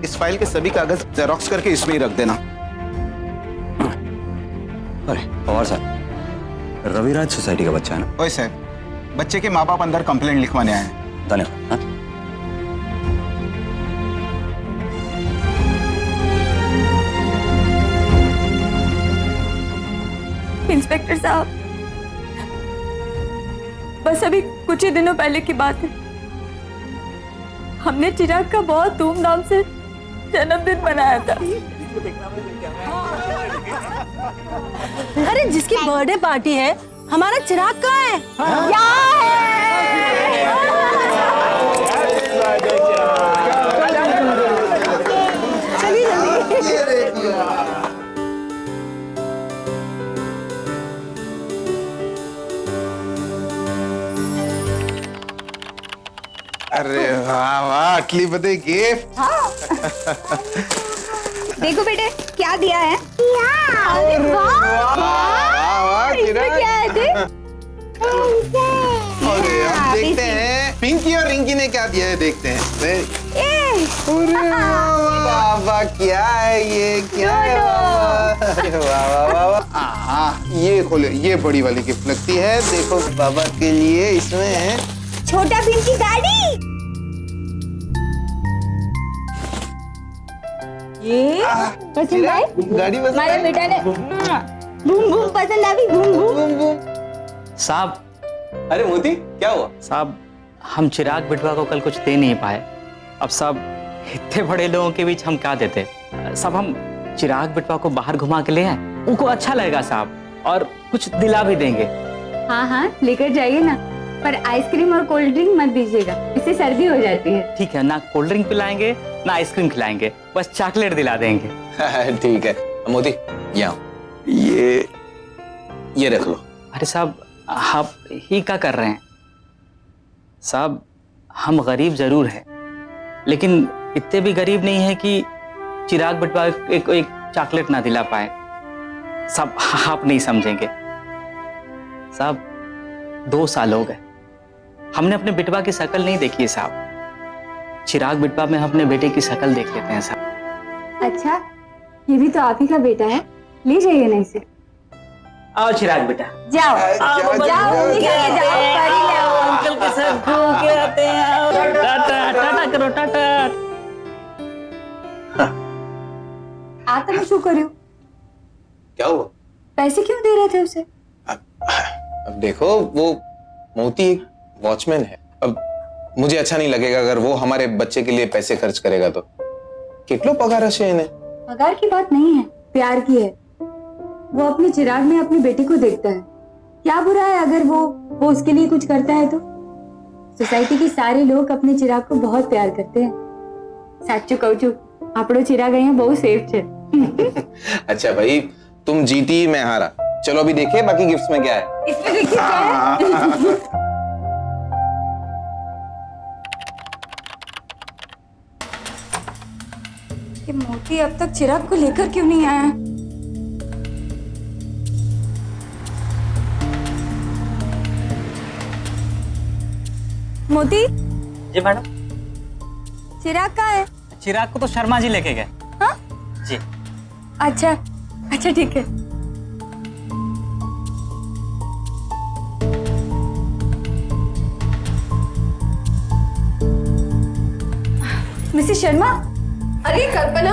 इस फाइल के सभी कागज जेरोक्स करके इसमें ही रख देना। अरे पवार साहब, रविराज सोसाइटी का बच्चा है ना? ओए साहब, बच्चे के माँ बाप अंदर कंप्लेंट लिखवाने आए हैं। धन्यवाद। हाँ? इंस्पेक्टर साहब, बस अभी कुछ ही दिनों पहले की बात है, हमने चिराग का बहुत धूमधाम से जन्मदिन मनाया था। अरे जिसकी बर्थडे पार्टी है, हमारा चिराग कहाँ है? चलिए जल्दी। अरे वाह वाह, अटली बदे गिफ्ट। देखो बेटे क्या दिया है। अरे वाह, वाह इसमें क्या है देख? अरे अब देखते हैं पिंकी और रिंकी ने क्या दिया है, देखते हैं। अरे वाह वाह, क्या है ये, क्या है? अरे वाह वाह वाह वाह। हाँ, ये खोले, ये बड़ी वाली गिफ्ट लगती है। देखो बाबा के लिए इसमें है छोटा भीम की गाड़ी। ये पसंद आई? गाड़ी बस हमारे बेटा ने बूम बूम पसंद आ गई, बूम बूम। साहब, अरे मोती, क्या हुआ? साहब हम चिराग बिटवा को कल कुछ दे नहीं पाए। अब साहब इतने बड़े लोगों के बीच हम क्या देते? साहब हम चिराग बिटवा को बाहर घुमा के ले आए, उनको अच्छा लगेगा साहब, और कुछ दिला भी देंगे। हाँ हाँ लेकर जाइए ना, पर आइसक्रीम और कोल्ड ड्रिंक मत दीजिएगा, इससे सर्दी हो जाती है। ठीक है, ना कोल्ड ड्रिंक पिलाएंगे ना आइसक्रीम खिलाएंगे, बस चॉकलेट दिला देंगे। ठीक है मोती, ये रख लो। अरे साहब आप ही क्या कर रहे हैं? साहब हम गरीब जरूर हैं, लेकिन इतने भी गरीब नहीं है कि चिराग बिटवा एक चॉकलेट ना दिला पाए। साहब आप नहीं समझेंगे। साहब 2 साल हो गए, हमने अपने बिटवा की शक्ल नहीं देखी है साहब। चिराग बिटवा में हम अपने बेटे की शक्ल देख लेते हैं साहब। अच्छा, ये भी तो आप ही का बेटा है, ले जाइए ना इसे। आओ चिराग बेटा, जाओ जाओ, जाओ, निकल के जाओ, परी ले आओ। अंकल के साथ घूम के आते हैं। टाटा टाटा करो, टाटा। आ तो मैं शू करी हूँ, क्या हुआ? पैसे क्यों दे रहे थे उसे? अब देखो, वो मोती एक वॉचमैन है। अब मुझे अच्छा नहीं लगेगा अगर वो हमारे बच्चे के लिए पैसे खर्च करेगा तो। कितनो पगार है इन्हें? पगार की बात नहीं है, प्यार की है। वो अपने चिराग में अपने बेटे को देखता है, क्या बुरा है अगर वो उसके लिए कुछ करता है तो? सोसाइटी के सारे लोग अपने चिराग को बहुत प्यार करते हैं। साचू कहूं छू, आपड़ो चिराग અહીંયા बहुत सेफ છે। अच्छा भाई, तुम जीती मैं हारा। चलो अभी देखिए बाकी गिफ्ट्स में क्या है। इसमें देखिए क्या है। ये मोती अब तक चिराग को लेकर क्यों नहीं आया? मोती, जी मैडम। चिराग कहाँ है? चिराग को तो शर्मा जी लेके गए। हाँ? जी। अच्छा अच्छा ठीक है। मिसेस शर्मा। अरे कल्पना,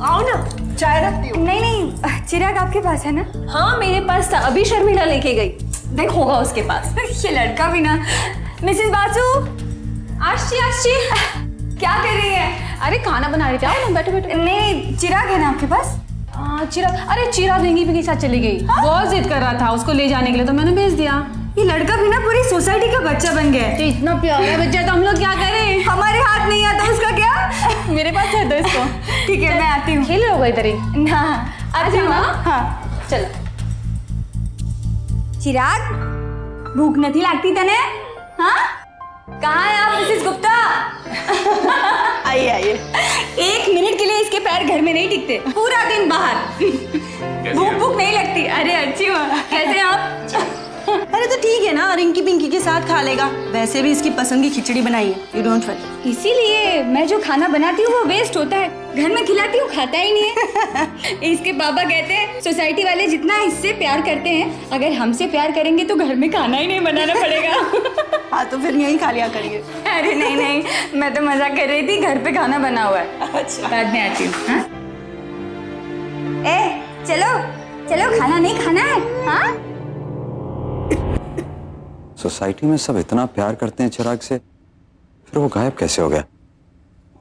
आओ ना, चाय रखती हूँ। नहीं नहीं, चिराग आपके पास है ना? हाँ मेरे पास था, अभी शर्मिला लेके गई। देख होगा उसके पास। ये लड़का भी ना। मिसेस बासु, आशी आशी, क्या कर रही है? अरे खाना बना रही थी, आओ ना, बैठो बैठो। नहीं, चिराग है ना आपके पास? चिराग, अरे चिराग रिंकी भी के साथ चली गई। बहुत जिद कर रहा था उसको ले जाने के लिए, तो मैंने भेज दिया। ये लड़का भी ना पूरी सोसाइटी का बच्चा बन गया है। तो इतना प्यारा बच्चा, तो हम लोग क्या करें? हमारे हाथ नहीं आता उसका क्या? मेरे पास है, दो इसको। ठीक है, मैं आती हूँ। खेल रहोगे इधर ही? ना, आती हूँ। हाँ। चलो। चिराग, भूख नहीं लगती तने? हाँ? कहाँ है आप मिसेस गुप्ता? आइए आइए। 1 मिनट के लिए इसके पैर घर में नहीं टिकते, पूरा दिन बाहर। भूख नहीं लगती? अरे अच्छी हो, कैसे हैं आप? अरे तो ठीक है ना, रिंकी पिंकी के साथ खा लेगा। वैसे भी इसकी पसंद की खिचड़ी बनाई है, यू डोंट वरी। इसीलिए मैं जो खाना बनाती हूँ वो वेस्ट होता है, घर में खिलाती हूँ खाता ही नहीं है। इसके पापा कहते हैं सोसाइटी वाले जितना इससे प्यार करते हैं, अगर हमसे प्यार करेंगे तो घर में खाना ही नहीं बनाना पड़ेगा। हाँ तो फिर यहीं खा लिया करिए। अरे नहीं नहीं, मैं तो मजाक कर रही थी, घर पे खाना बना हुआ है। अच्छा बाद में आती हूँ। हाँ? ए चलो चलो, खाना नहीं खाना है? हाँ? सोसाइटी में सब इतना प्यार करते हैं चिराग से, फिर वो गायब कैसे हो गया?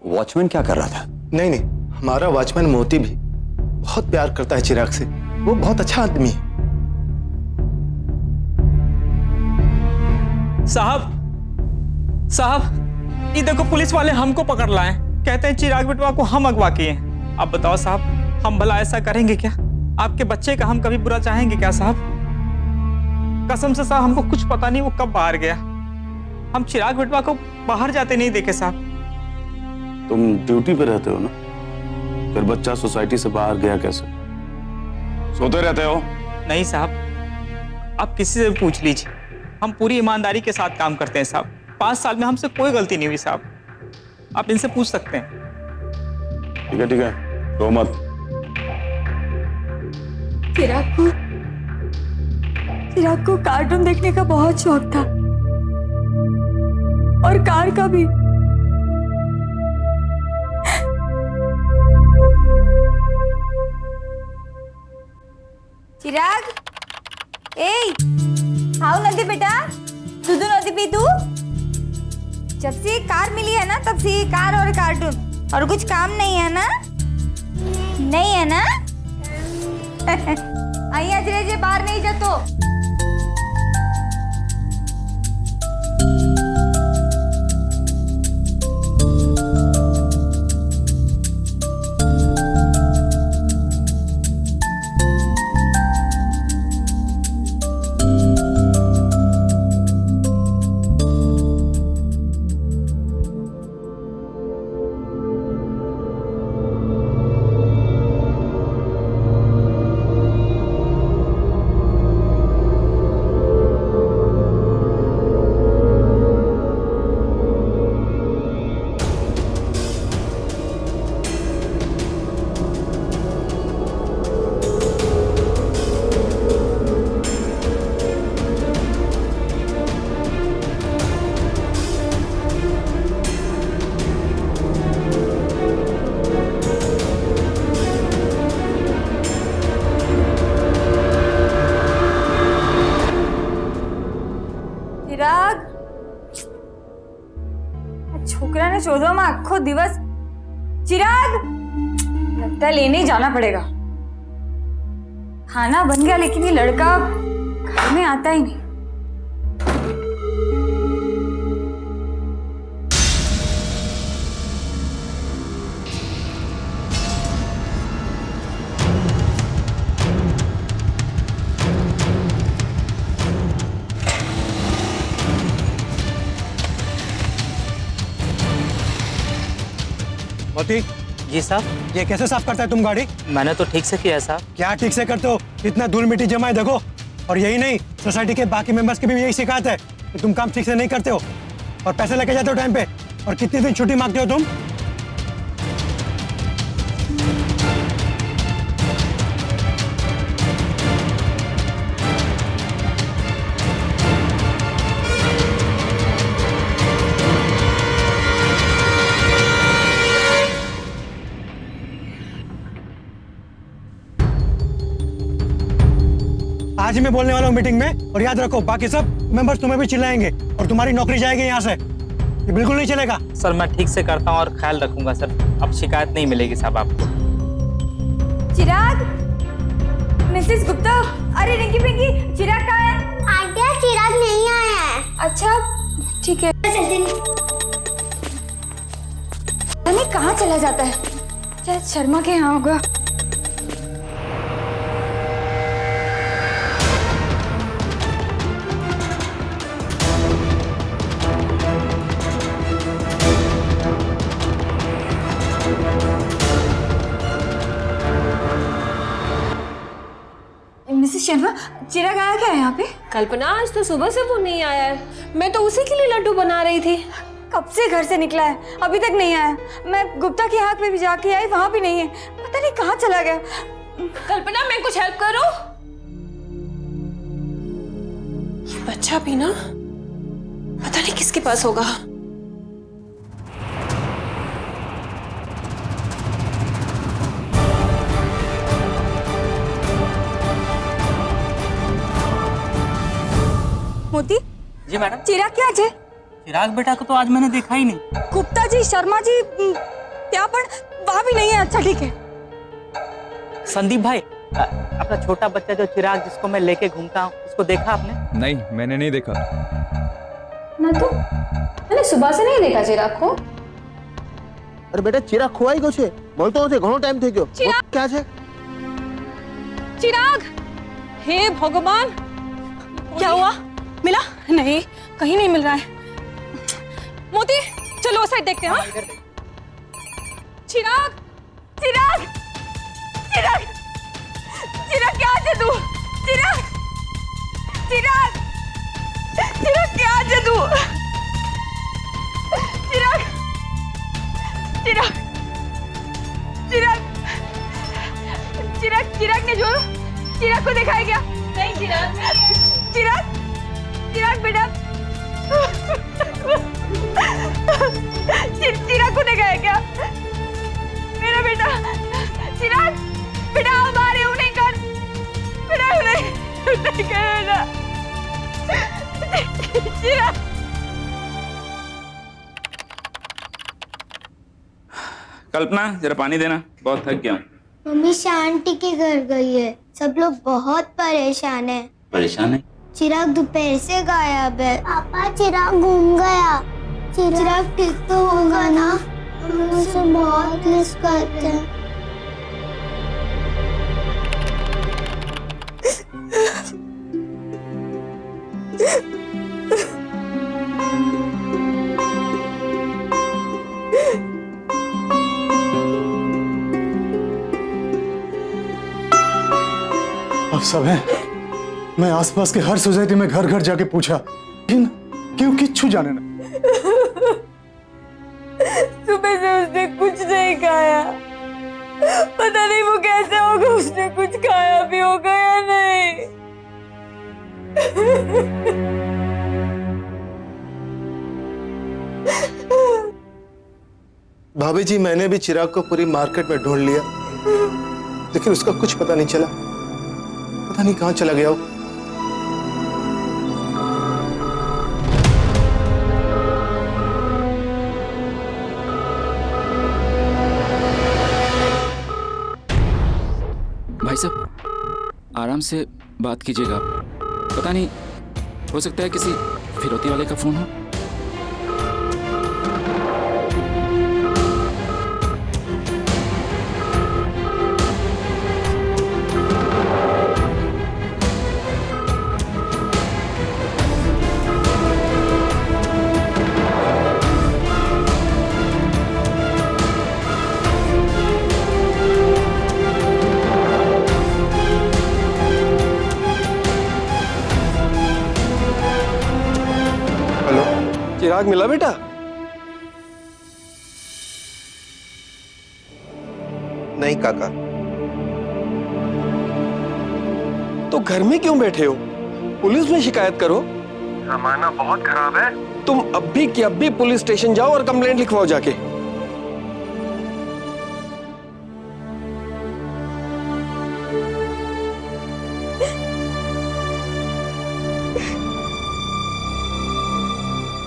वॉचमैन क्या कर रहा था? नहीं नहीं, हमारा वॉचमैन मोती भी बहुत प्यार करता है चिराग से। वो बहुत अच्छा आदमी है। साहब ये देखो पुलिस वाले हमको पकड़ लाए, कहते हैं चिराग बिटवा को हम अगवा किए। अब बताओ साहब, हम भला ऐसा करेंगे क्या? आपके बच्चे का हम कभी बुरा चाहेंगे क्या साहब? कसम से साहब हमको कुछ पता नहीं वो कब बाहर गया। हम चिराग बिटवा को बाहर जाते नहीं देखे साहब। तुम ड्यूटी पे रहते हो ना, फिर बच्चा सोसाइटी से बाहर गया कैसे? सोते रहते हो? नहीं साहब, आप किसी से भी पूछ लीजिए, हम पूरी ईमानदारी के साथ काम करते हैं साहब। 5 साल में हमसे कोई गलती नहीं हुई साहब, आप इनसे पूछ सकते हैं। ठीक है, रो मत। चिराग को कार्टून देखने का बहुत शौक था, और कार का भी। चिराग, ए खाओ नदी बेटा, दूध नदी पी तू। जब से कार मिली है ना, तब से ये कार और कार्टून, और कुछ काम नहीं है ना? नहीं है ना? आई आज रे, बाहर नहीं जातो। छोकरा ने 14 में आखो दिवस। चिराग, लगता है लेने ही जाना पड़ेगा। खाना बन गया, लेकिन ये लड़का घर में आता ही नहीं। मोती, जी साहब। ये कैसे साफ करता है तुम गाड़ी? मैंने तो ठीक से किया है साहब। क्या ठीक से करते हो? इतना धूल मिट्टी जमा है देखो। और यही नहीं, सोसाइटी के बाकी मेंबर्स की भी यही शिकायत है कि तुम काम ठीक से नहीं करते हो और पैसे लेके जाते हो टाइम पे। और कितने दिन छुट्टी मांगते हो तुम? आज ही मैं बोलने वाला हूँ मीटिंग में, और याद रखो बाकी सब मेंबर्स तुम्हें भी चिल्लाएंगे और तुम्हारी नौकरी जाएगी यहाँ से। ये बिल्कुल नहीं चलेगा। सर मैं ठीक से करता हूँ और ख्याल रखूंगा सर, अब शिकायत नहीं मिलेगी साहब आपको। चिराग, मिसेस गुप्ता, अरे रिंकी पिंकी, चिराग कहाँ है? आंटी चिराग नहीं आया है। अच्छा ठीक है, नहीं कहाँ चला जाता है? शायद शर्मा के यहाँ होगा। मिसेस शर्मा, चिराग आया क्या है यहाँ पे? कल्पना, आज तो सुबह से वो नहीं आया है। मैं तो उसी के लिए लड्डू बना रही थी। कब से घर से निकला है, अभी तक नहीं आया। मैं गुप्ता की हाथ में भी जाके आई, वहां भी नहीं है। पता नहीं कहाँ चला गया। कल्पना, मैं कुछ हेल्प करूं? ये बच्चा भी ना पता नहीं किसके पास होगा। मोती जी मैडम। चिराग क्या है? चिराग बेटा को तो आज मैंने देखा ही नहीं। गुप्ता जी, शर्मा जी क्या पर वहां भी नहीं है। अच्छा ठीक है। संदीप भाई, अपना छोटा बच्चा जो चिराग जिसको मैं लेके घूमता हूँ, उसको देखा आपने? नहीं, मैंने नहीं देखा। ना तो मैंने सुबह से नहीं देखा चिराग को। अरे बेटा, चिराग खोवाई गयो छे। बोलतो होते घणो टाइम થઈ ગયો। क्या છે? चिराग, हे भगवान, क्या हुआ? मिला? नहीं, कहीं नहीं मिल रहा है। मोती, चलो उस साइड देखते हैं। हाँ? चिराग, चिराग, चिराग, चिराग क्या है तू? चिराग, चिराग, चिराग क्या है तू? चिराग, चिराग, चिराग, चिराग, चिराग ने जो चिराग को देखा है क्या? नहीं चिराग, चिराग, चिराग बेटा, चिराग को देखा है क्या? मेरा बेटा, चिराग, बेटा आप आ रहे हो? नहीं कर, बेटा नहीं कर बेटा, चिराग। कल्पना, जरा पानी देना, बहुत थक गया हूँ। मम्मी शांति के घर गई है। सब लोग बहुत परेशान है। परेशान है? चिराग दोपहर से गायब है। पापा, चिराग घूम गया। चिराग ठीक तो होगा ना? हम उसे बहुत मिस करते हैं। अब सब है। मैं आसपास के हर सोसाइटी में घर घर जाके पूछा, लेकिन क्यों किच्छु जाने ना। सुबह से उसने कुछ नहीं खाया। पता नहीं वो कैसे होगा। उसने कुछ खाया भी होगा या नहीं। भाभी जी, मैंने भी चिराग को पूरी मार्केट में ढूंढ लिया, लेकिन उसका कुछ पता नहीं चला। पता नहीं कहाँ चला गया वो। भाई साहब, आराम से बात कीजिएगा। पता नहीं, हो सकता है किसी फिरौती वाले का फोन हो। चिराग मिला बेटा? नहीं काका। तो घर में क्यों बैठे हो? पुलिस में शिकायत करो। जमाना बहुत खराब है। तुम अभी के अभी पुलिस स्टेशन जाओ और कंप्लेंट लिखवाओ जाके।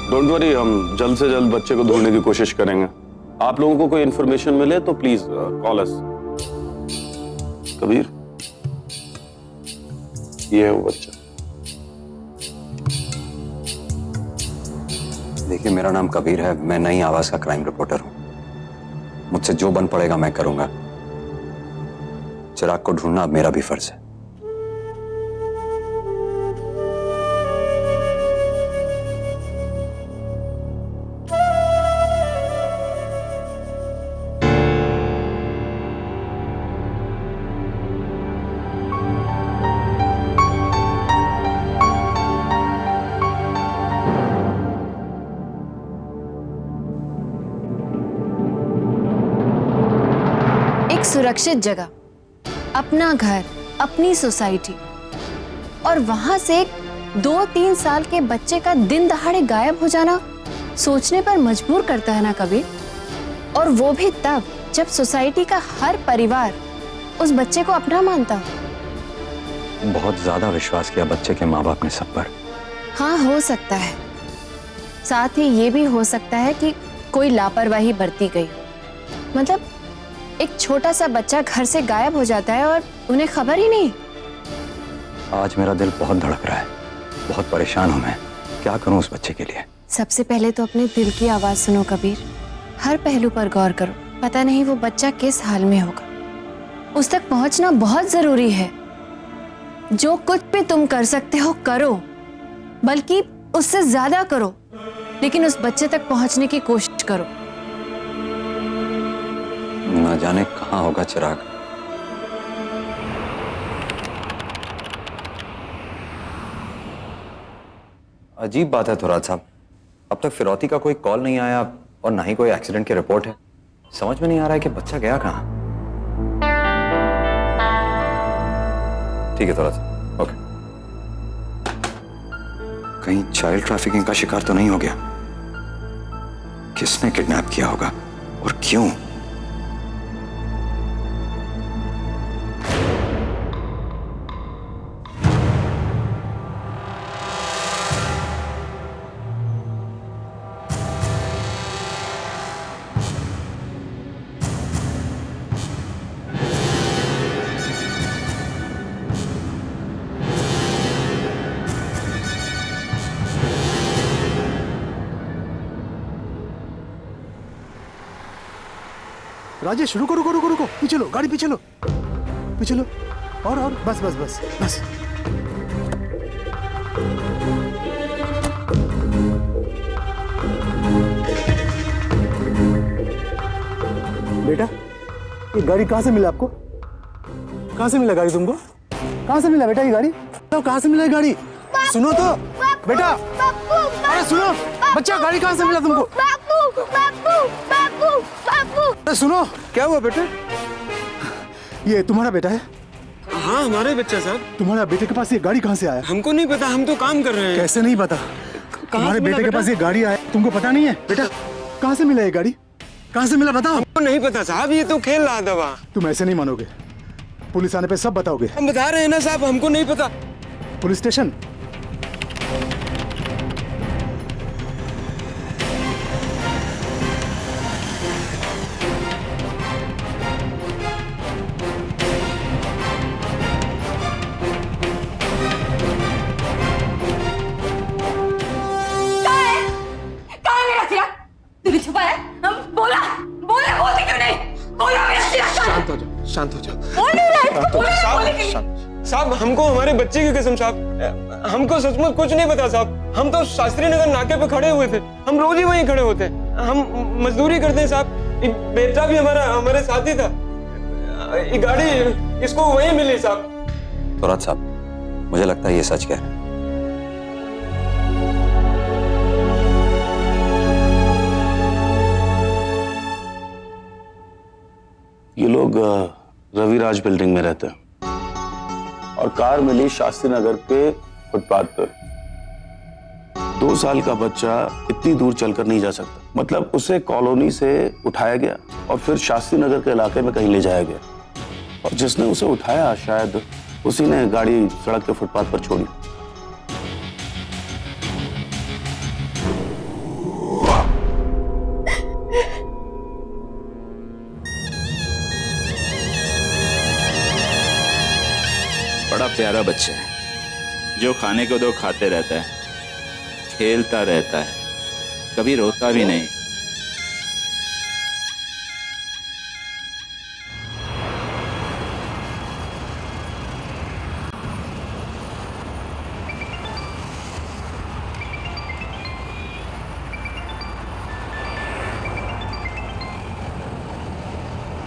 डोंट वरी, हम जल्द से जल्द बच्चे को ढूंढने की कोशिश करेंगे। आप लोगों को कोई इन्फॉर्मेशन मिले तो प्लीज कॉल अस। कबीर, ये है वो बच्चा। देखिए, मेरा नाम कबीर है। मैं नई आवाज का क्राइम रिपोर्टर हूं। मुझसे जो बन पड़ेगा मैं करूंगा। चिराग को ढूंढना अब मेरा भी फर्ज है। एक सुरक्षित जगह, अपना घर, अपनी सोसाइटी, और वहां से 2-3 साल के बच्चे का दिन दहाड़े गायब हो जाना सोचने पर मजबूर करता है ना कबीर। और वो भी तब जब सोसाइटी का हर परिवार उस बच्चे को अपना मानता हो। बहुत ज्यादा विश्वास किया बच्चे के माँ बाप ने सब पर। हाँ, हो सकता है। साथ ही ये भी हो सकता है कि कोई लापरवाही बरती गई, मतलब एक छोटा सा बच्चा घर से गायब हो जाता है और उन्हें खबर ही नहीं। आज मेरा दिल बहुत धड़क रहा है, बहुत परेशान हूं मैं। क्या करूं उस बच्चे के लिए? सबसे पहले तो अपने दिल की आवाज सुनो कबीर, हर पहलू पर गौर करो। पता नहीं वो बच्चा किस हाल में होगा, उस तक पहुंचना बहुत जरूरी है। जो कुछ भी तुम कर सकते हो करो, बल्कि उससे ज्यादा करो, लेकिन उस बच्चे तक पहुंचने की कोशिश करो। ना जाने कहां होगा चिराग। अजीब बात है थोरात साहब, अब तक फिरौती का कोई कॉल नहीं आया और ना ही कोई एक्सीडेंट की रिपोर्ट है। समझ में नहीं आ रहा है कि बच्चा गया कहां। ठीक है थोरात साहब, ओके। कहीं चाइल्ड ट्रैफिकिंग का शिकार तो नहीं हो गया? किसने किडनैप किया होगा और क्यों? राजेश रुको रुको रुको रुको, पीछे लो, गाड़ी पीछे लो, पीछे लो, और बस बस बस बस। बेटा, ये गाड़ी कहाँ से मिला आपको? कहाँ से मिला गाड़ी तुमको? कहाँ से मिला बेटा ये गाड़ी? तो कहाँ से मिला ये गाड़ी? सुनो तो बेटा, अरे सुनो बच्चा, गाड़ी कहाँ से मिला तुमको? अरे सुनो, क्या हुआ बेटे? ये तुम्हारा बेटा है? हाँ, हमारे बच्चा साहब। तुम्हारा बेटे के पास ये गाड़ी कहाँ से आया? हमको नहीं पता, हम तो काम कर रहे हैं। कैसे नहीं पता? तुम्हारे बेटे के पास ये गाड़ी आया, तुमको पता नहीं है? बेटा कहाँ से मिला ये गाड़ी? कहाँ से मिला बताओ? हमको नहीं पता साहब, ये तो खेल रहा था वहाँ। तुम ऐसे नहीं मानोगे, पुलिस आने पे सब बताओगे। हम बता रहे हैं ना साहब, हमको नहीं पता। Police station? शांत हो जाओ। साहब हमको हमारे बच्चे की कसम साहब, हमको सचमुच कुछ नहीं पता साहब। हम तो शास्त्री नगर नाके पे खड़े हुए थे, हम रोज ही वहीं खड़े होते हैं, हम मजदूरी करते हैं साहब। ये बेटा भी हमारे साथ ही था, ये गाड़ी इसको वहीं मिली साहब। थोरात साहब, मुझे लगता है ये सच कह रहे हैं। ये लोग रविराज बिल्डिंग में रहते हैं और कार मिली शास्त्री नगर के फुटपाथ पर। 2 साल का बच्चा इतनी दूर चलकर नहीं जा सकता, मतलब उसे कॉलोनी से उठाया गया और फिर शास्त्री नगर के इलाके में कहीं ले जाया गया, और जिसने उसे उठाया शायद उसी ने गाड़ी सड़क के फुटपाथ पर छोड़ी। बड़ा प्यारा बच्चा है, जो खाने को दो खाते रहता है, खेलता रहता है, कभी रोता भी नहीं।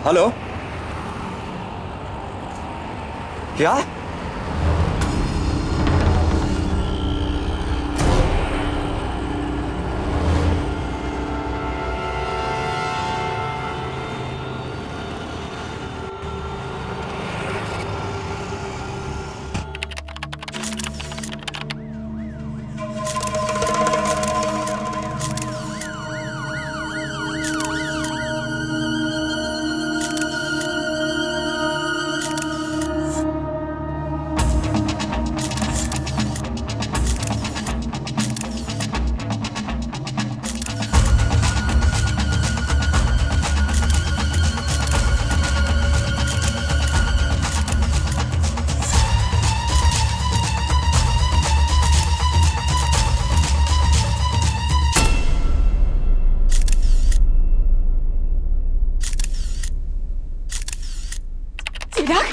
हेलो, क्या? चिराग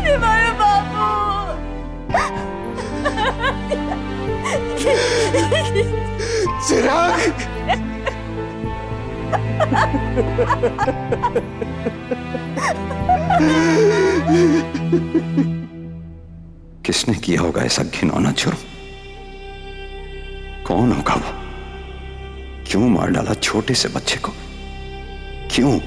हमारे बापू चिराग किसने किया होगा ऐसा घिनौना जुर्म? कौन होगा वो? क्यों मार डाला छोटे से बच्चे को? क्यों?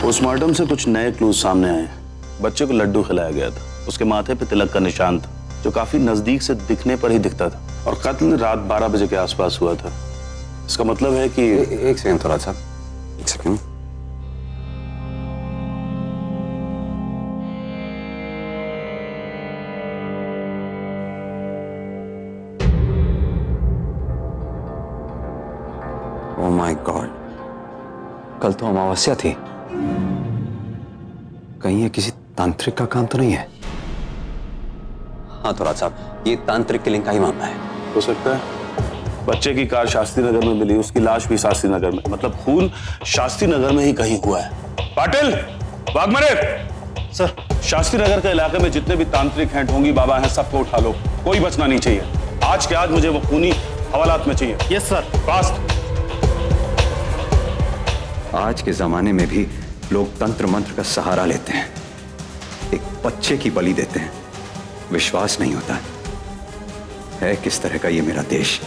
पोस्टमार्टम से कुछ नए क्लूज सामने आए। बच्चे को लड्डू खिलाया गया था, उसके माथे पे तिलक का निशान था जो काफी नजदीक से दिखने पर ही दिखता था, और कत्ल रात 12 बजे के आसपास हुआ था। इसका मतलब है कि एक सेकंड थोड़ा सा, एक सेकंड। ओह माय गॉड, कल तो अमावस्या थी। कहीं ये किसी तांत्रिक का काम तो नहीं है? हाँ थोड़ा साहब, ये तांत्रिक किलिंग का ही मामला है। हो सकता है। बच्चे की कार शास्त्री नगर में मिली, उसकी लाश भी शास्त्री नगर में, मतलब खून शास्त्री नगर में ही कहीं हुआ है। पाटिल, वाघमरे सर, शास्त्री नगर के इलाके में जितने भी तांत्रिक हैं, ढोंगी बाबा हैं, सबको उठा लो, कोई बचना नहीं चाहिए। आज के आज मुझे वो खूनी हवालात में चाहिए। Yes sir, fast. आज के जमाने में भी लोग तंत्र मंत्र का सहारा लेते हैं, एक बच्चे की बलि देते हैं। विश्वास नहीं होता है किस तरह का ये मेरा देश।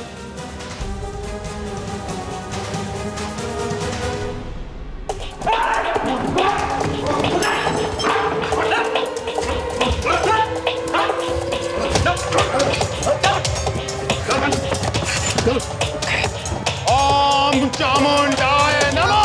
ओम चामुंडाय नमः।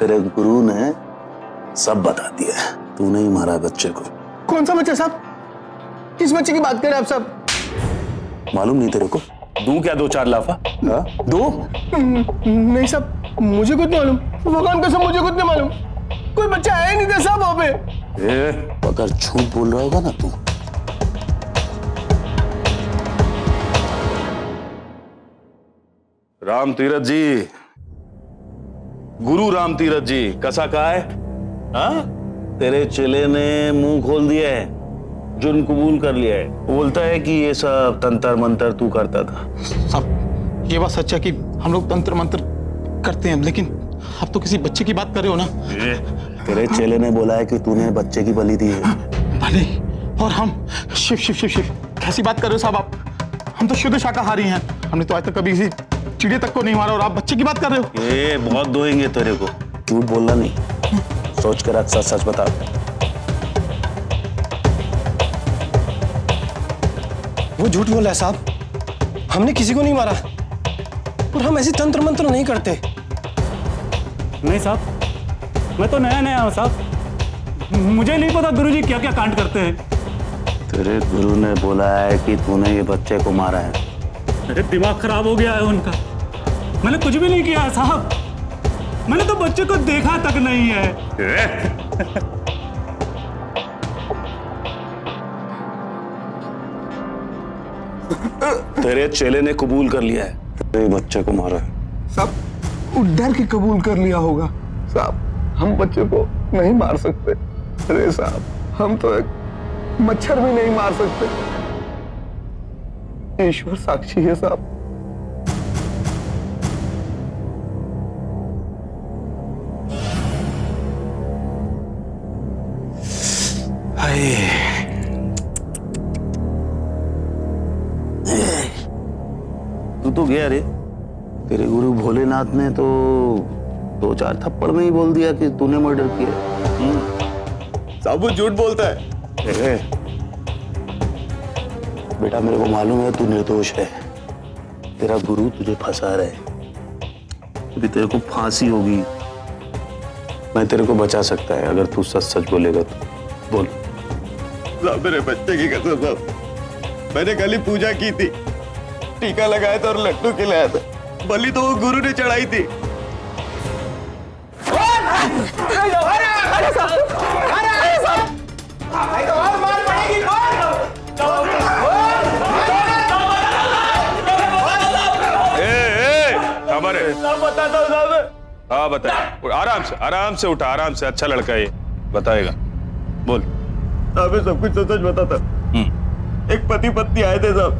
तेरे गुरु ने सब बता दिया, तूने ही मारा बच्चे को। कौन सा बच्चा साहब? किस बच्चे की बात कर रहे हैं आप साहब? मालूम नहीं तेरे को? दूं क्या 2-4 लाफा? हाँ? दो? नहीं साहब, मुझे कुछ नहीं मालूम। भगवान कसम मुझे कुछ नहीं मालूम। कोई बच्चा आया नहीं था साहब वहां पे। अगर झूठ बोल रहा होगा ना तू, राम तीरथ जी, गुरु राम तीरथ जी, कसा कहा है? हाँ? तेरे चेले ने मुंह खोल दिया है, जुर्म कबूल कर लिया है। वो बोलता है कि ये सब तंत्र मंत्र तू करता था। साहब ये बात सच है कि हम लोग तंत्र मंत्र करते हैं, लेकिन आप तो किसी बच्चे की बात कर रहे हो ना। तेरे चेले ने बोला है कि तूने बच्चे की बलि दी है। भले, और हम शिव शिव शिव शिव कैसी बात कर रहे हो साहब आप? हम तो शुद्ध शाकाहारी हैं, हमने तो आज तक कभी किसी चिड़िया तक को नहीं मारा, और आप बच्चे की बात कर रहे हो। ये बहुत दोएंगे तेरे को, झूठ बोलना नहीं, सोच कर सच सच बता। वो झूठ बोला है साहब, हमने किसी को नहीं मारा, और हम ऐसे तंत्र मंत्र नहीं करते। नहीं साहब, मैं तो नया नया हूँ साहब, मुझे नहीं पता गुरुजी क्या क्या कांड करते हैं। तेरे गुरु ने बोला है कि तूने ये बच्चे को मारा है। अरे दिमाग खराब हो गया है उनका, मैंने कुछ भी नहीं किया है साहब, मैंने तो बच्चे को देखा तक नहीं है। तेरे चेले ने कबूल कर लिया है, तेरे बच्चे को मारा है। सब डर के कबूल कर लिया होगा। साहब हम बच्चे को नहीं मार सकते। अरे साहब हम तो एक मच्छर भी नहीं मार सकते। ईश्वर साक्षी है साहब। तू तो गया रे। तेरे गुरु भोलेनाथ ने तो 2-4 थप्पड़ में ही बोल दिया कि तूने मर्डर किया। साहब वो झूठ बोलता है। बेटा मेरे को मालूम है तू निर्दोष है। तेरा गुरु तुझे फंसा रहा है। अभी तेरे को फांसी होगी। मैं तेरे को बचा सकता है अगर तू सच सच बोलेगा तो। बोल। साहब मेरे बच्चे की कसम साहब, मैंने कल ही पूजा की थी, टीका लगाया था और लड्डू खिलाया था। बलि तो वो गुरु ने चढ़ाई थी। बताता हूँ साहब। हाँ बता। आराम से उठा, आराम से। अच्छा लड़का है ये, बताएगा। बोल। साहब मैं सब कुछ सच बताता। एक पति पत्नी आए थे साहब,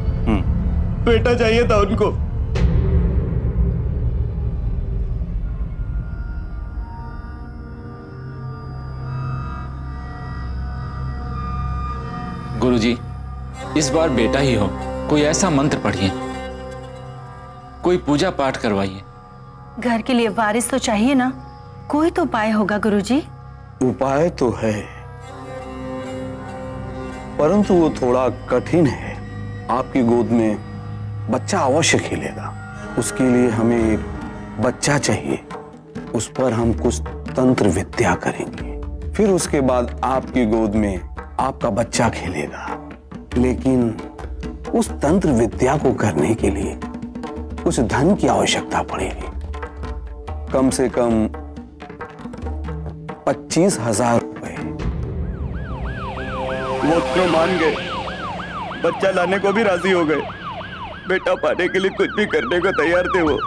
बेटा चाहिए था उनको। गुरुजी, इस बार बेटा ही हो। कोई ऐसा मंत्र पढ़िए, कोई पूजा पाठ करवाइए। घर के लिए वारिस तो चाहिए ना, कोई तो उपाय होगा गुरुजी। उपाय तो है, परंतु वो थोड़ा कठिन है। आपकी गोद में बच्चा अवश्य खेलेगा। उसके लिए हमें एक बच्चा चाहिए। उस पर हम कुछ तंत्र विद्या करेंगे, फिर उसके बाद आपकी गोद में आपका बच्चा खेलेगा। लेकिन उस तंत्र विद्या को करने के लिए कुछ धन की आवश्यकता पड़ेगी। कम से कम 25,000 रुपए। वो तो मान गए, बच्चा लाने को भी राजी हो गए। बेटा पाने के लिए कुछ भी करने को तैयार थे। वो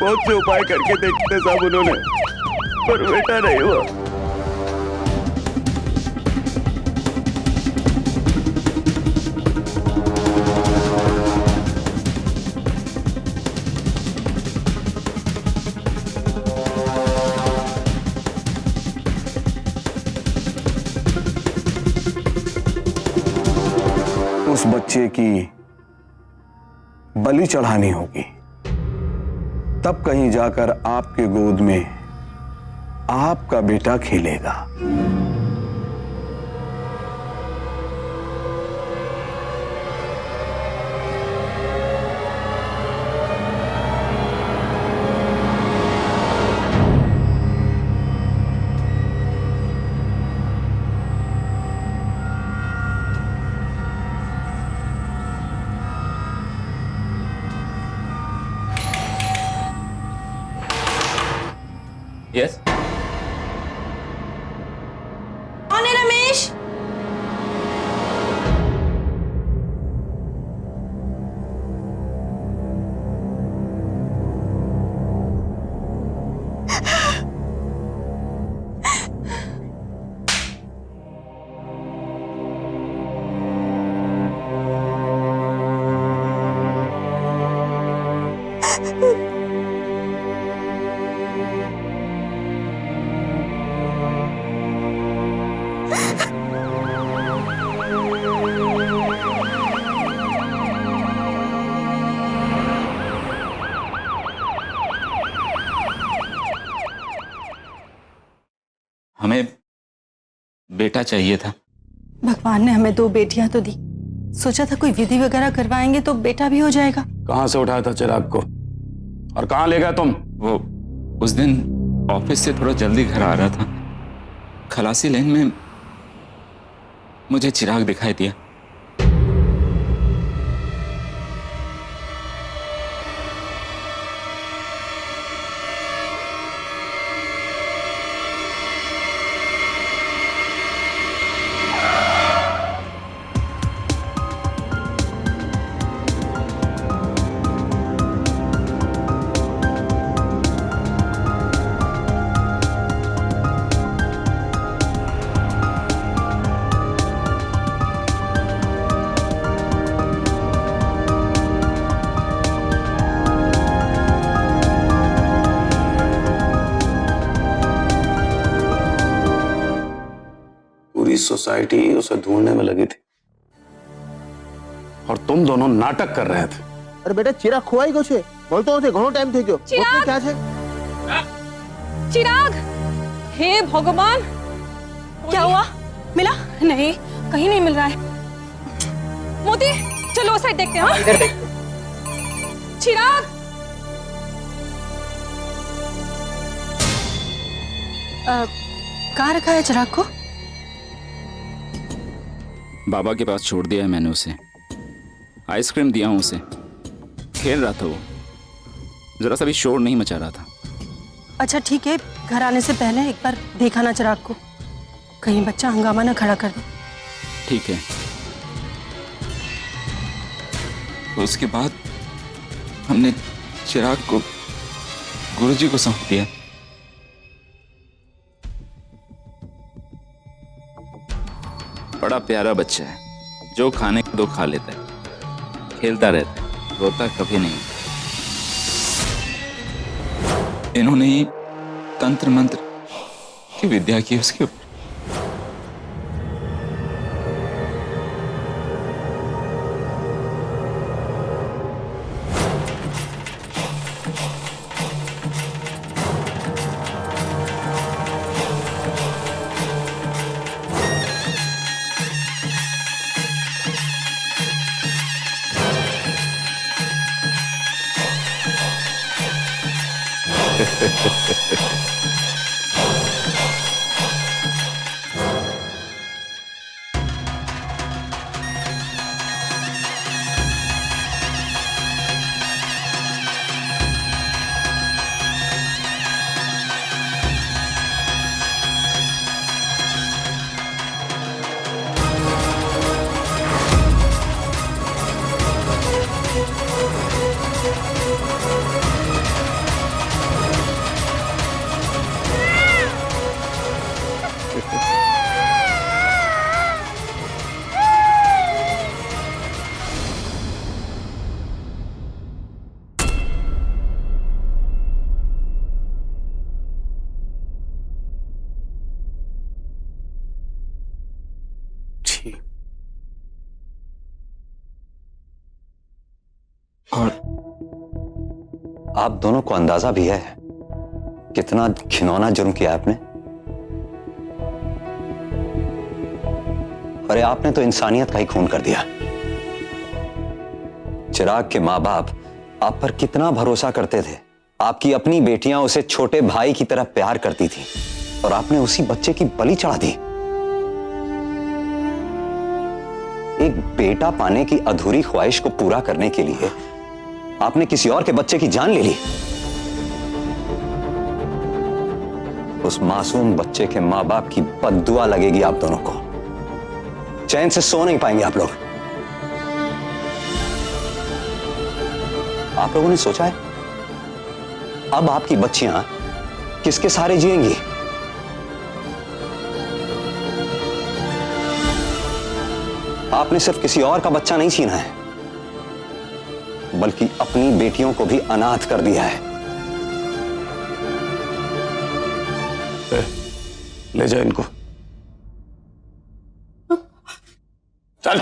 बहुत से उपाय करके देखते साहब उन्होंने, पर बेटा नहीं हुआ। उस बच्चे की बलि चढ़ानी होगी, तब कहीं जाकर आपके गोद में आपका बेटा खेलेगा। यस। कौन है रमेश? हमें बेटा चाहिए था। भगवान ने हमें 2 बेटियां तो दी, सोचा था कोई विधि वगैरह करवाएंगे तो बेटा भी हो जाएगा। कहां से उठाया था चिराग को और कहां ले गया तुम? वो उस दिन ऑफिस से थोड़ा जल्दी घर आ रहा था, खलासी लेन में मुझे चिराग दिखाई दिया। सोसाइटी उसे ढूंढने में लगी थी और तुम दोनों नाटक कर रहे थे। अरे बेटा चिराग खोवाई गयो छे बोलतो होते घणो टाइम થઈ ગયો चिराग! क्या छे चिराग, हे भगवान, क्या हुआ? मिला? नहीं, कहीं नहीं मिल रहा है। मोती, चलो उस साइड देखते हैं। हाँ? इधर देखते। चिराग, कहाँ रखा है चिराग को? बाबा के पास छोड़ दिया है मैंने उसे। आइसक्रीम दिया हूं उसे, खेल रहा था वो, जरा सा भी शोर नहीं मचा रहा था। अच्छा ठीक है, घर आने से पहले एक बार देखा ना चिराग को, कहीं बच्चा हंगामा ना खड़ा कर दे। ठीक है। उसके बाद हमने चिराग को गुरुजी को सौंप दिया। बड़ा प्यारा बच्चा है, जो खाने को दो खा लेता है, खेलता रहता है, रोता कभी नहीं। इन्होंने ही तंत्र मंत्र की विद्या की उसके ऊपर। और आप दोनों को अंदाजा भी है कितना घिनौना जुर्म किया आपने। अरे आपने तो इंसानियत का ही खून कर दिया। चिराग के माँ बाप आप पर कितना भरोसा करते थे, आपकी अपनी बेटियां उसे छोटे भाई की तरह प्यार करती थी और आपने उसी बच्चे की बलि चढ़ा दी। एक बेटा पाने की अधूरी ख्वाहिश को पूरा करने के लिए आपने किसी और के बच्चे की जान ले ली। उस मासूम बच्चे के मां बाप की बद्दुआ लगेगी आप दोनों को। चैन से सो नहीं पाएंगे आप लोग। आप लोगों ने सोचा है अब आपकी बच्चियां किसके सहारे जिएंगी? आपने सिर्फ किसी और का बच्चा नहीं छीना है, बल्कि अपनी बेटियों को भी अनाथ कर दिया है। ले जा इनको, चल।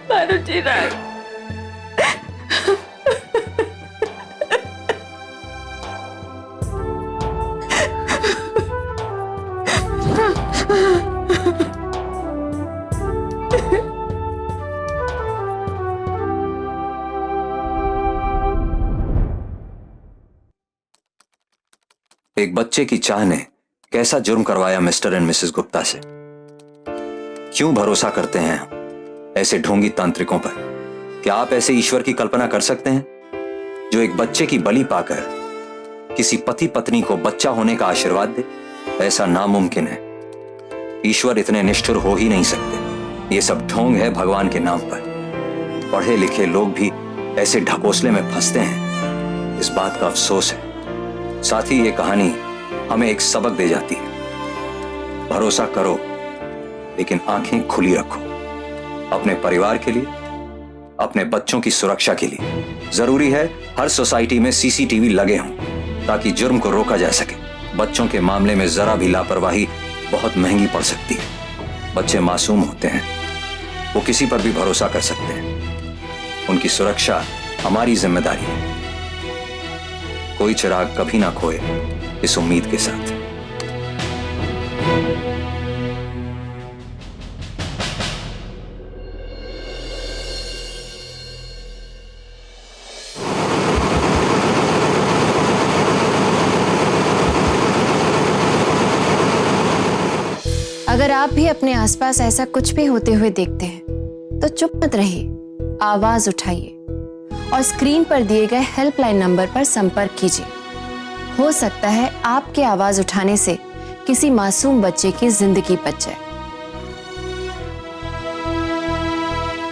मारो चिराग। एक बच्चे की चाह ने कैसा जुर्म करवाया मिस्टर एंड मिसेस गुप्ता से? क्यों भरोसा करते हैं ऐसे ढोंगी तांत्रिकों पर? क्या आप ऐसे ईश्वर की कल्पना कर सकते हैं जो एक बच्चे की बलि पाकर किसी पति पत्नी को बच्चा होने का आशीर्वाद दे? ऐसा नामुमकिन है। ईश्वर इतने निष्ठुर हो ही नहीं सकते। ये सब ढोंग है भगवान के नाम पर। पढ़े लिखे लोग भी ऐसे ढकोसले में फंसते हैं, इस बात का अफसोस है। साथ ही ये कहानी हमें एक सबक दे जाती है। भरोसा करो, लेकिन आंखें खुली रखो, अपने परिवार के लिए, अपने बच्चों की सुरक्षा के लिए। जरूरी है हर सोसाइटी में सीसीटीवी लगे हों ताकि जुर्म को रोका जा सके। बच्चों के मामले में जरा भी लापरवाही बहुत महंगी पड़ सकती है। बच्चे मासूम होते हैं, वो किसी पर भी भरोसा कर सकते हैं। उनकी सुरक्षा हमारी जिम्मेदारी है। कोई चिराग कभी ना खोए, इस उम्मीद के साथ। अगर आप भी अपने आसपास ऐसा कुछ भी होते हुए देखते हैं तो चुप मत रहिए, आवाज उठाइए और स्क्रीन पर दिए गए हेल्पलाइन नंबर पर संपर्क कीजिए। हो सकता है आपके आवाज उठाने से किसी मासूम बच्चे की जिंदगी बच जाए।